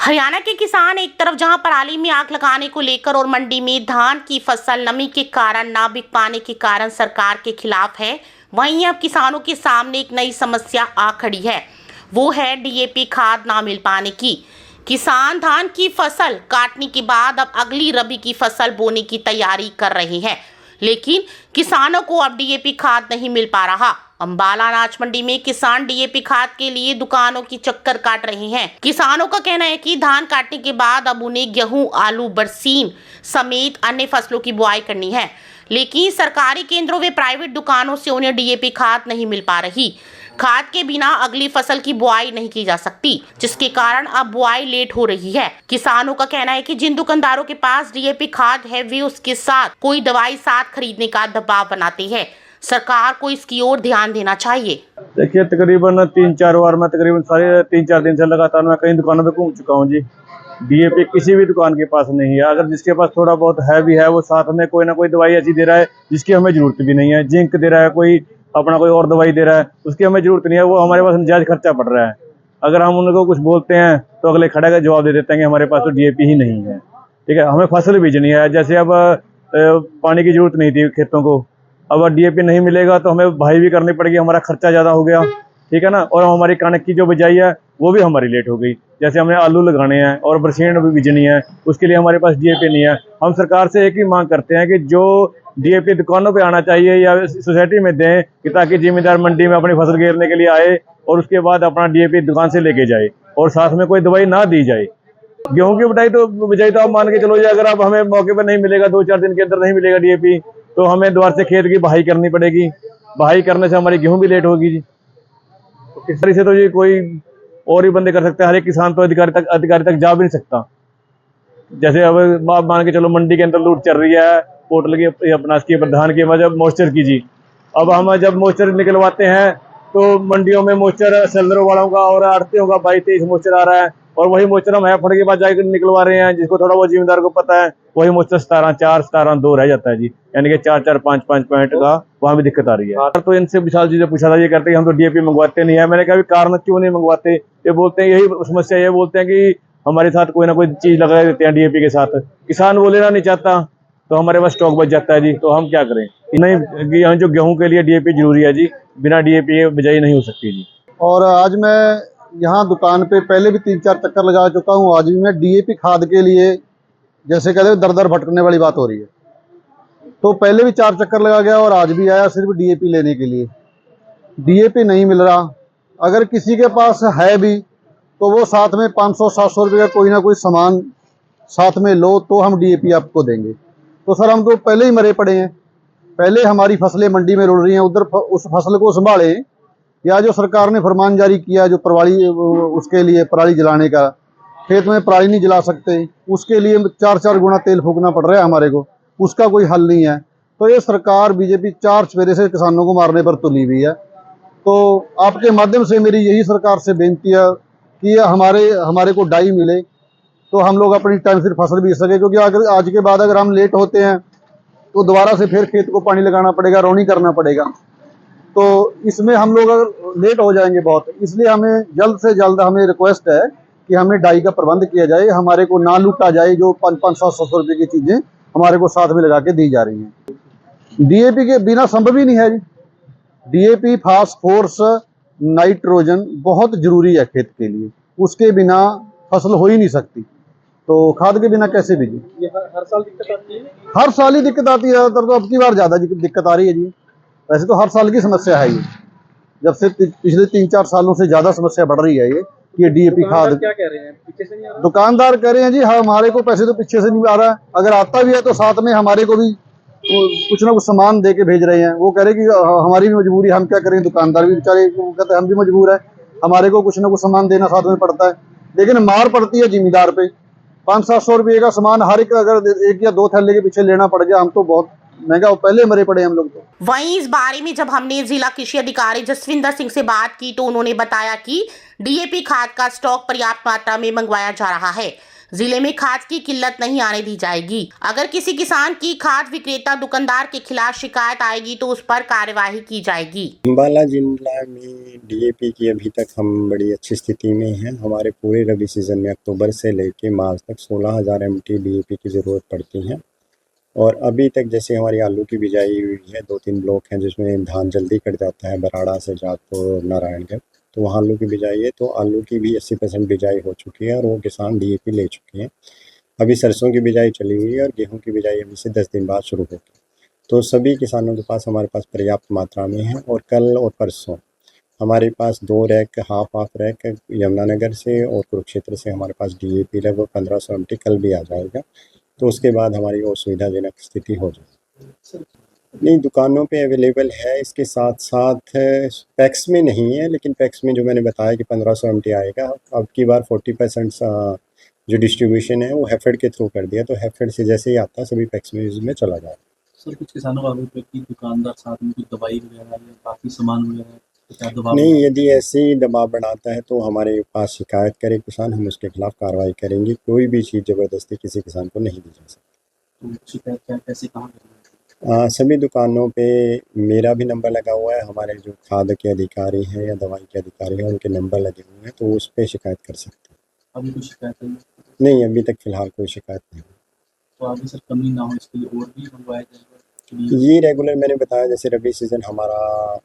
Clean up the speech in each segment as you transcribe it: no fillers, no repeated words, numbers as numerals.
हरियाणा के किसान एक तरफ जहां पराली में आग लगाने को लेकर और मंडी में धान की फसल नमी के कारण ना बिक पाने के कारण सरकार के खिलाफ है, वहीं अब किसानों के सामने एक नई समस्या आ खड़ी है। वो है डीएपी खाद ना मिल पाने की। किसान धान की फसल काटने के बाद अब अगली रबी की फसल बोने की तैयारी कर रहे हैं, लेकिन किसानों को अब डीएपी खाद नहीं मिल पा रहा। अंबाला अनाज मंडी में किसान डीएपी खाद के लिए दुकानों की चक्कर काट रहे हैं। किसानों का कहना है कि धान काटने के बाद अब उन्हें गेहूं, आलू, बरसीन समेत अन्य फसलों की बुआई करनी है, लेकिन सरकारी केंद्रों व प्राइवेट दुकानों से उन्हें डीएपी खाद नहीं मिल पा रही। खाद के बिना अगली फसल की बुआई नहीं की जा सकती, जिसके कारण अब बुआई लेट हो रही है। किसानों का कहना है कि जिन दुकानदारों के पास डीएपी खाद है, वे उसके साथ कोई दवाई साथ खरीदने का दबाव बनाते हैं। सरकार को इसकी ओर ध्यान देना चाहिए। देखिए, तकरीबन 3-4 बार मैं तकरीबन सारे 3-4 दिन से लगातार मैं कई दुकानों पे घूम चुका हूँ जी। डीएपी किसी भी दुकान के पास नहीं है। अगर जिसके पास थोड़ा बहुत है भी है, वो साथ में कोई ना कोई दवाई ऐसी दे रहा है जिसकी हमें जरूरत भी नहीं है। जिंक दे रहा है, कोई अपना कोई और दवाई दे रहा है, उसकी हमें जरूरत नहीं है। वो हमारे पास जायज खर्चा पड़ रहा है। अगर हम उनको कुछ बोलते हैं तो अगले खड़ा का जवाब दे देते हैं कि हमारे पास तो डीएपी ही नहीं है। ठीक है, हमें फसल बीजनी है। जैसे अब पानी की जरूरत नहीं थी खेतों को, अब डीएपी नहीं मिलेगा तो हमें भाई भी करनी पड़ेगी, हमारा खर्चा ज़्यादा हो गया। ठीक है ना। और हमारी कणक की जो बिजाई है वो भी हमारी लेट हो गई। जैसे हमें आलू लगाने हैं और बरसीन भी बीजनी है, उसके लिए हमारे पास डीएपी नहीं है। हम सरकार से एक ही मांग करते हैं कि जो डीएपी दुकानों पे आना चाहिए या सोसाइटी में दें, कि ताकि जिम्मेदार मंडी में अपनी फसल घेरने के लिए आए और उसके बाद अपना डीएपी दुकान से लेके जाए और साथ में कोई दवाई ना दी जाए। गेहूं की बिजाई तो आप मान के चलो, अगर अब हमें मौके पर नहीं मिलेगा, 2-4 दिन के अंदर नहीं मिलेगा डीएपी, तो हमें द्वार से खेत की बहाई करनी पड़ेगी। बहाई करने से हमारी गेहूं भी लेट होगी जी। तो इस तरह से तो जी कोई और ही बंदे कर सकते हैं। हर एक किसान तो अधिकारी तक जा भी नहीं सकता। जैसे अब आप मान के चलो, मंडी के अंदर लूट चल रही है पोर्टल की, अपना इसकी प्रधान की वजह मॉइस्चर की जी। अब हम जब मॉइस्चर निकलवाते हैं तो मंडियों में मॉइस्चर सेलरों वालों का और आड़तियों का 22-23 मॉइस्चर आ रहा है, और वही मॉइस्चर हम फट के बाद जाकर निकलवा रहे हैं। जिसको थोड़ा बहुत जिम्मेदार को पता है, वही मॉइस्चर 17-4, 17-2 रह जाता है जी। यानी कि 4-4, 5-5 पॉइंट का वहां भी दिक्कत आ रही है। तो इनसे विशाल जी से पूछा था, ये कहते हैं हम तो डीएपी मंगवाते नहीं है। मैंने कहा कारण क्यों नहीं मंगवाते? ये बोलते हैं यही समस्या, ये बोलते हैं कि हमारे साथ कोई ना कोई चीज लगा देते हैं डीएपी के साथ। किसान वो लेना नहीं चाहता तो हमारे पास स्टॉक बच जाता है जी। तो हम क्या करें? नहीं, जो गेहूं के लिए डीएपी जरूरी है जी, बिना डीएपी के बिजाई नहीं हो सकती जी। और आज मैं यहाँ दुकान पे पहले भी 3-4 चक्कर लगा चुका हूँ। आज भी मैं डीएपी खाद के लिए, जैसे कहते हैं, दर भटकने वाली बात हो रही है। तो पहले भी 4 चक्कर लगा गया और आज भी आया सिर्फ डीएपी लेने के लिए। डीएपी नहीं मिल रहा। अगर किसी के पास है भी तो वो साथ में 500-700 रुपये का कोई ना कोई सामान साथ में लो तो हम डीएपी आपको देंगे। तो सर, हम तो पहले ही मरे पड़े हैं। पहले हमारी फसलें मंडी में रुल रही हैं, उधर उस फसल को संभालें, या जो सरकार ने फरमान जारी किया जो पराली, उसके लिए पराली जलाने का, खेत में पराली नहीं जला सकते, उसके लिए 4-4 गुना तेल फूकना पड़ रहा है हमारे को, उसका कोई हल नहीं है। तो ये सरकार बीजेपी 4 चफेरे से किसानों को मारने पर तुली हुई है। तो आपके माध्यम से मेरी यही सरकार से बेनती है कि हमारे को डाई मिले तो हम लोग अपनी टाइम से फसल बीज सके। क्योंकि अगर आज के बाद अगर हम लेट होते हैं तो दोबारा से फिर खेत को पानी लगाना पड़ेगा, रोनी करना पड़ेगा। तो इसमें हम लोग लेट हो जाएंगे बहुत। इसलिए हमें जल्द से जल्द हमें रिक्वेस्ट है कि हमें डाई का प्रबंध किया जाए, हमारे को ना लूटा जाए। जो 500-700 रुपये की चीजें हमारे को साथ में लगा के दी जा रही हैं। डीएपी के बिना संभव ही नहीं है जी। डीएपी, फास्फोरस, नाइट्रोजन बहुत जरूरी है खेत के लिए। उसके बिना फसल हो ही नहीं सकती। तो खाद के बिना कैसे बीजे? ये हर साल दिक्कत आती है। हर साल ही दिक्कत आती है। ज़्यादातर तो अब की बार ज्यादा दिक्कत आ रही है जी। वैसे तो हर साल की समस्या है ये। जब से पिछले 3-4 सालों से ज्यादा समस्या बढ़ रही है ये डीएपी खाद। क्या कह रहे हैं? पीछे से नहीं आ रहा? दुकानदार कह रहे हैं जी, हाँ, हमारे को पैसे तो पीछे से नहीं आ रहा है। अगर आता भी है तो साथ में हमारे को भी कुछ ना कुछ सामान दे के भेज रहे हैं। वो कह रहे कि हमारी भी मजबूरी, हम क्या करें। दुकानदार भी बेचारे कहते हैं हम भी मजबूर है, हमारे को कुछ ना कुछ सामान देना साथ में पड़ता है। लेकिन मार पड़ती है जिम्मेदार पे। 500-700 रुपये का सामान हर एक अगर 1 या 2 थैले के पीछे लेना पड़ गया, हम तो बहुत महंगा पहले मरे पड़े हम लोग तो। वहीं इस बारे में जब हमने जिला कृषि अधिकारी जसविंदर सिंह से बात की तो उन्होंने बताया कि डीएपी खाद का स्टॉक पर्याप्त मात्रा में मंगवाया जा रहा है। जिले में खाद की किल्लत नहीं आने दी जाएगी। अगर किसी किसान की खाद विक्रेता दुकानदार के खिलाफ शिकायत आएगी तो उस पर कार्यवाही की जाएगी। अम्बाला जिला में डीएपी की अभी तक हम बड़ी अच्छी स्थिति में हैं। हमारे पूरे रबी सीजन में अक्टूबर से लेके मार्च तक 16,000 MT डीएपी की ज़रूरत पड़ती है। और अभी तक जैसे हमारी आलू की बिजाई हुई है, 2-3 ब्लॉक हैं जिसमें धान जल्दी कट जाता है, बराड़ा से जातो नारायणगढ़, तो वहाँ आलू की बिजाई है। तो आलू की भी 80% बिजाई हो चुकी है और वो किसान डीएपी ले चुके हैं। अभी सरसों की बिजाई चली हुई है और गेहूं की बिजाई अभी से 10 दिन बाद शुरू होगी। तो सभी किसानों के पास हमारे पास पर्याप्त मात्रा में है। और कल और परसों हमारे पास 2 रैक हाफ रैक यमुनानगर से और कुरुक्षेत्र से हमारे पास डीएपी लगभग 1500 MT कल भी आ जाएगा। तो उसके बाद हमारी और सुविधाजनक स्थिति हो जाएगी। नहीं, दुकानों पे अवेलेबल है। इसके साथ साथ पैक्स में नहीं है, लेकिन पैक्स में जो मैंने बताया कि 1500 MT आएगा। अब की बार 40% जो डिस्ट्रीब्यूशन है वो हैफेड के थ्रू कर दिया, तो हैफेड से जैसे ही आता है सभी पैक्स में चला जाए। सर कुछ किसानों का आरोप है कि दुकानदार साथ में कुछ दवाई वगैरह या बाकी सामान वगैरह क्या दबाव नहीं, यदि ऐसे ही दबाव बनाता है तो हमारे पास शिकायत करे किसान, हम उसके खिलाफ कार्रवाई करेंगे। कोई भी चीज़ ज़बरदस्ती किसी किसान को नहीं दी जा सकती। तो शिकायत क्या कैसे कहाँ करेंगे? सभी दुकानों पे मेरा भी नंबर लगा हुआ है, हमारे जो खाद के अधिकारी हैं या दवाई के अधिकारी हैं उनके नंबर लगे हुए हैं, तो उस पर शिकायत कर सकते हैं। अभी कोई शिकायत नहीं? नहीं, अभी तक फ़िलहाल कोई शिकायत नहीं। तो आगे सर कमी ना हो इसके लिए और भी मंगवाया जाएगा? ये रेगुलर मैंने बताया, जैसे रबी सीज़न हमारा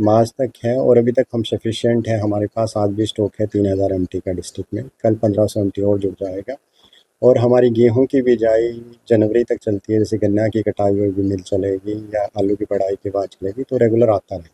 मार्च तक है और अभी तक हम सफिशिएंट है। हमारे पास आज भी स्टॉक है 3000 MT का डिस्ट्रिक्ट में। कल 1500 MT और जुड़ जाएगा। और हमारी गेहूं की बिजाई जनवरी तक चलती है। जैसे गन्ना की कटाई हुई भी मिल चलेगी या आलू की बढ़ाई के बाद चलेगी, तो रेगुलर आता रहेगा।